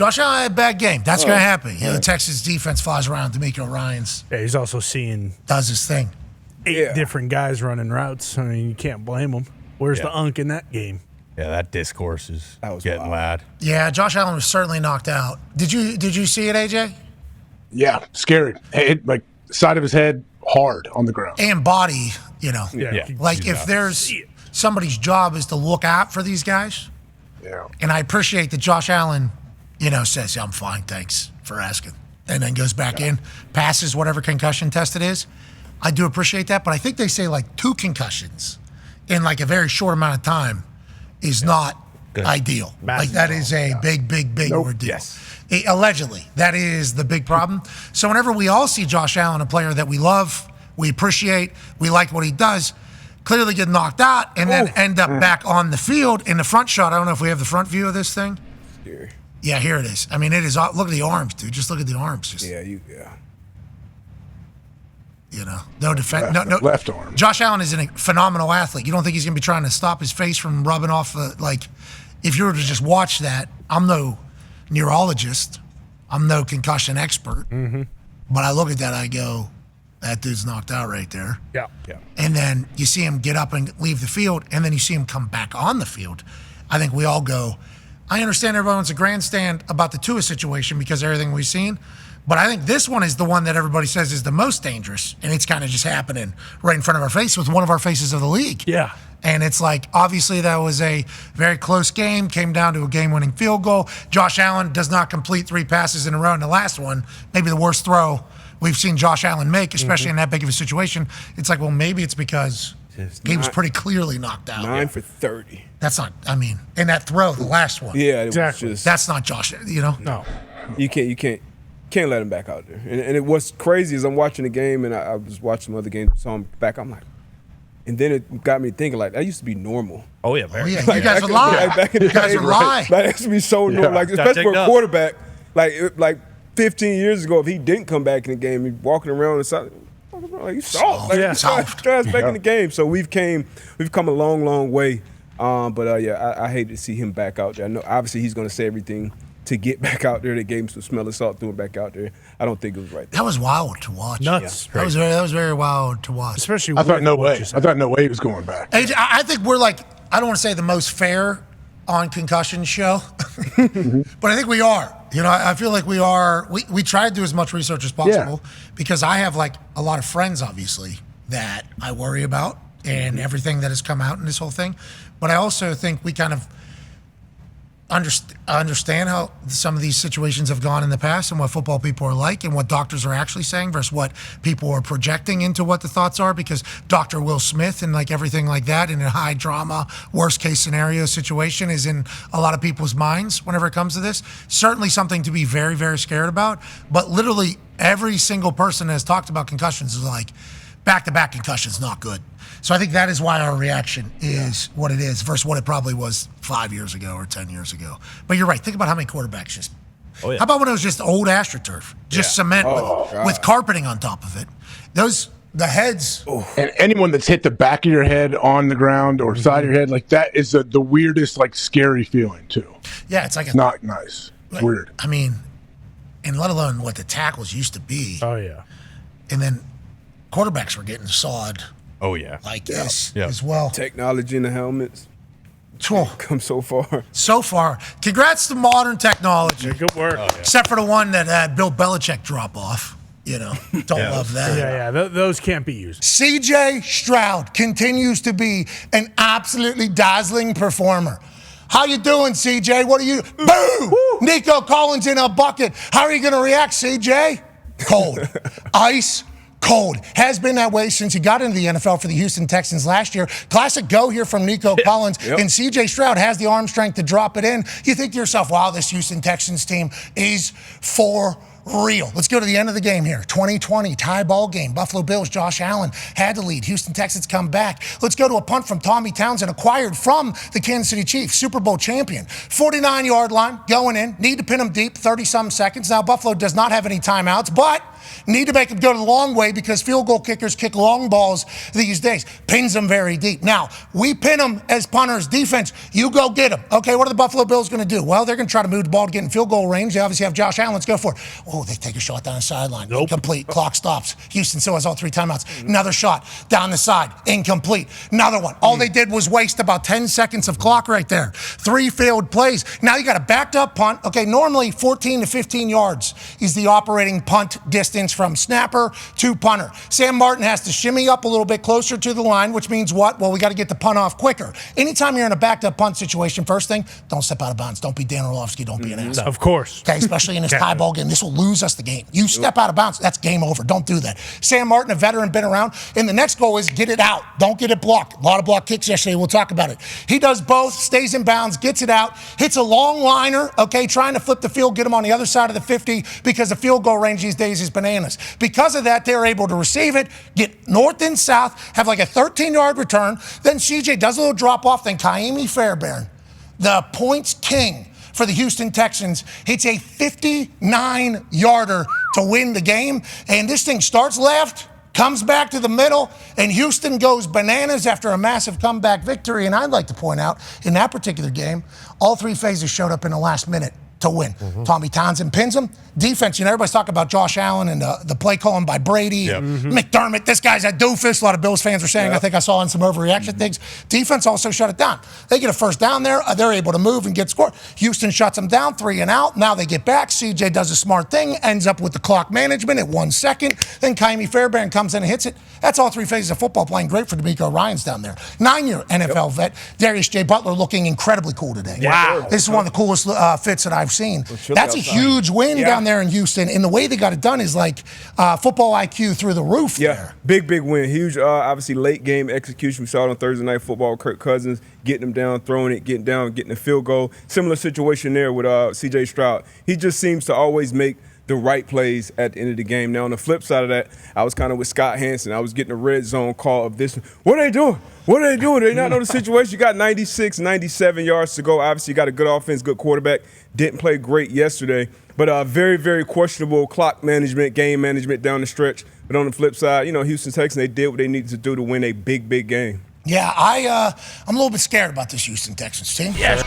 Josh Allen had a bad game. That's going to happen. You know, the Texas defense flies around. D'Amico Ryans he's also seeing does his thing. 8 different guys running routes. I mean, you can't blame him. Where's the unk in that game? Yeah, that discourse is getting loud. Yeah, Josh Allen was certainly knocked out. Did you see it, AJ? Yeah, scary. Hit, like, side of his head hard on the ground. And body, you know. Yeah. Like, if there's somebody's job is to look out for these guys. Yeah. And I appreciate that Josh Allen, you know, says, I'm fine, thanks for asking. And then goes back in, passes whatever concussion test it is. I do appreciate that, but I think they say like 2 concussions in like a very short amount of time is not ideal. Like that is a big ordeal. Yes. Allegedly, that is the big problem. So whenever we all see Josh Allen, a player that we love, we appreciate, we like what he does, clearly get knocked out and then end up back on the field in the front shot. I don't know if we have the front view of this thing. Here. Yeah, here it is. I mean, it is. Look at the arms, dude. Just look at the arms. Just, You know, no defense. No, left arm. Josh Allen is a phenomenal athlete. You don't think he's going to be trying to stop his face from rubbing off? Like, if you were to just watch that, I'm no neurologist. I'm no concussion expert. Mm-hmm. But I look at that, I go, that dude's knocked out right there. Yeah. And then you see him get up and leave the field, and then you see him come back on the field. I think we all go, I understand everyone's a grandstand about the Tua situation because of everything we've seen, but I think this one is the one that everybody says is the most dangerous, and it's kind of just happening right in front of our face with one of our faces of the league. Yeah. And it's like, obviously that was a very close game, came down to a game-winning field goal. Josh Allen does not complete 3 passes in a row in the last one, maybe the worst throw we've seen Josh Allen make, especially in that big of a situation. It's like, well, maybe it's because he was pretty clearly knocked out. 9 for 30. That's not, I mean, in that throw, the last one. Yeah, Exactly. That's not Josh, you know? No. You can't let him back out there. And it what's crazy is I'm watching the game, and I was watching some other games, saw him back. I'm like, and then it got me thinking, like, that used to be normal. Oh, yeah, very. Yeah, you guys would lie. Back in the You guys day, would lie. That used to be so normal, like, especially for a quarterback. Like 15 years ago, if he didn't come back in the game, he's walking around and something. Like, you soft. Like, you back in the game. So we've come a long way. I hate to see him back out there. I know obviously he's going to say everything to get back out there. They gave him some smell of salt, threw him back out there. I don't think it was right. That was wild to watch. Nuts. Yeah. That was very wild to watch. Especially I thought no way he was going back. AJ, I think we're like, I don't want to say the most fair on concussion show, but I think we are. You know, I feel like we are. We try to do as much research as possible because I have like a lot of friends, obviously, that I worry about and everything that has come out in this whole thing. But I also think we kind of understand how some of these situations have gone in the past and what football people are like and what doctors are actually saying versus what people are projecting into what the thoughts are, because Dr. Will Smith and like everything like that in a high drama, worst case scenario situation is in a lot of people's minds whenever it comes to this. Certainly something to be very, very scared about, but literally every single person that has talked about concussions is like, back-to-back concussions, not good. So I think that is why our reaction is what it is versus what it probably was 5 years ago or 10 years ago. But you're right. Think about how many quarterbacks just. Oh, yeah. How about when it was just old AstroTurf, just cement with carpeting on top of it? The heads. And anyone that's hit the back of your head on the ground or side of your head, like that is the weirdest, like scary feeling too. Yeah, it's like it's not nice. It's weird. I mean, and let alone what the tackles used to be. Oh yeah. And then quarterbacks were getting sawed. Oh, yeah. Like this as well. Technology in the helmets. Come so far. So far. Congrats to modern technology. Yeah, good work. Except for the one that had Bill Belichick drop off. You know, don't love that. Yeah. Those can't be used. CJ Stroud continues to be an absolutely dazzling performer. How you doing, CJ? What are you? Boom! Nico Collins in a bucket. How are you going to react, CJ? Cold. Ice. Cold. Has been that way since he got into the NFL for the Houston Texans last year. Classic go here from Nico Collins. And C.J. Stroud has the arm strength to drop it in. You think to yourself, wow, this Houston Texans team is for real. Let's go to the end of the game here. 2020, tie ball game. Buffalo Bills, Josh Allen had to lead. Houston Texans come back. Let's go to a punt from Tommy Townsend, acquired from the Kansas City Chiefs, Super Bowl champion. 49-yard line, going in. Need to pin him deep, 30-some seconds. Now, Buffalo does not have any timeouts, but need to make him go the long way because field goal kickers kick long balls these days. Pins them very deep. Now, we pin them as punters. Defense, you go get them. Okay, what are the Buffalo Bills going to do? Well, they're going to try to move the ball to get in field goal range. They obviously have Josh Allen. Let's go for it. Oh, they take a shot down the sideline. Nope. Incomplete. Clock stops. Houston still has all 3 timeouts. Another shot down the side. Incomplete. Another one. All they did was waste about 10 seconds of clock right there. 3 failed plays. Now you got a backed up punt. Okay, normally 14 to 15 yards is the operating punt distance from snapper to punter. Sam Martin has to shimmy up a little bit closer to the line, which means what? Well, we got to get the punt off quicker. Anytime you're in a backed up punt situation, first thing, don't step out of bounds. Don't be Dan Orlovsky. Don't be an asshole. Of course. Okay, especially in this tie ball game. This will lose us the game. You step out of bounds, that's game over. Don't do that. Sam Martin, a veteran, been around. And the next goal is get it out. Don't get it blocked. A lot of block kicks yesterday. We'll talk about it. He does both, stays in bounds, gets it out, hits a long liner, okay, trying to flip the field, get him on the other side of the 50 because the field goal range these days is bananas. Because of that, they're able to receive it, get north and south, have like a 13-yard return. Then CJ does a little drop off. Then Kaimi Fairbairn, the points king for the Houston Texans, hits a 59-yarder to win the game. And this thing starts left, comes back to the middle, and Houston goes bananas after a massive comeback victory. And I'd like to point out, in that particular game, all 3 phases showed up in the last minute to win. Tommy Townsend pins him. Defense, everybody's talking about Josh Allen and the play calling by Brady. McDermott, this guy's a doofus. A lot of Bills fans were saying, I think I saw in some overreaction things. Defense also shut it down. They get a first down there. They're able to move and get scored. Houston shuts them down, 3 and out. Now they get back. CJ does a smart thing, ends up with the clock management at 1 second. Then Kaimi Fairbairn comes in and hits it. That's all 3 phases of football playing great for D'Amico Ryans down there. 9-year NFL vet. Darius J. Butler looking incredibly cool today. Wow. This is one of the coolest fits that I've seen. That's a huge win down there in Houston. And the way they got it done is like football IQ through the roof there. Big win. Huge, obviously, late game execution. We saw it on Thursday Night Football. Kirk Cousins getting them down, throwing it, getting down, getting a field goal. Similar situation there with C.J. Stroud. He just seems to always make the right plays at the end of the game. Now, on the flip side of that, I was kind of with Scott Hansen. I was getting a red zone call of this. What are they doing? What are they doing? They not know the situation. You got 96, 97 yards to go. Obviously, you got a good offense, good quarterback. Didn't play great yesterday. But very, very questionable clock management, game management down the stretch. But on the flip side, Houston Texans, they did what they needed to do to win a big game. Yeah, I'm a little bit scared about this Houston Texans team. Yes.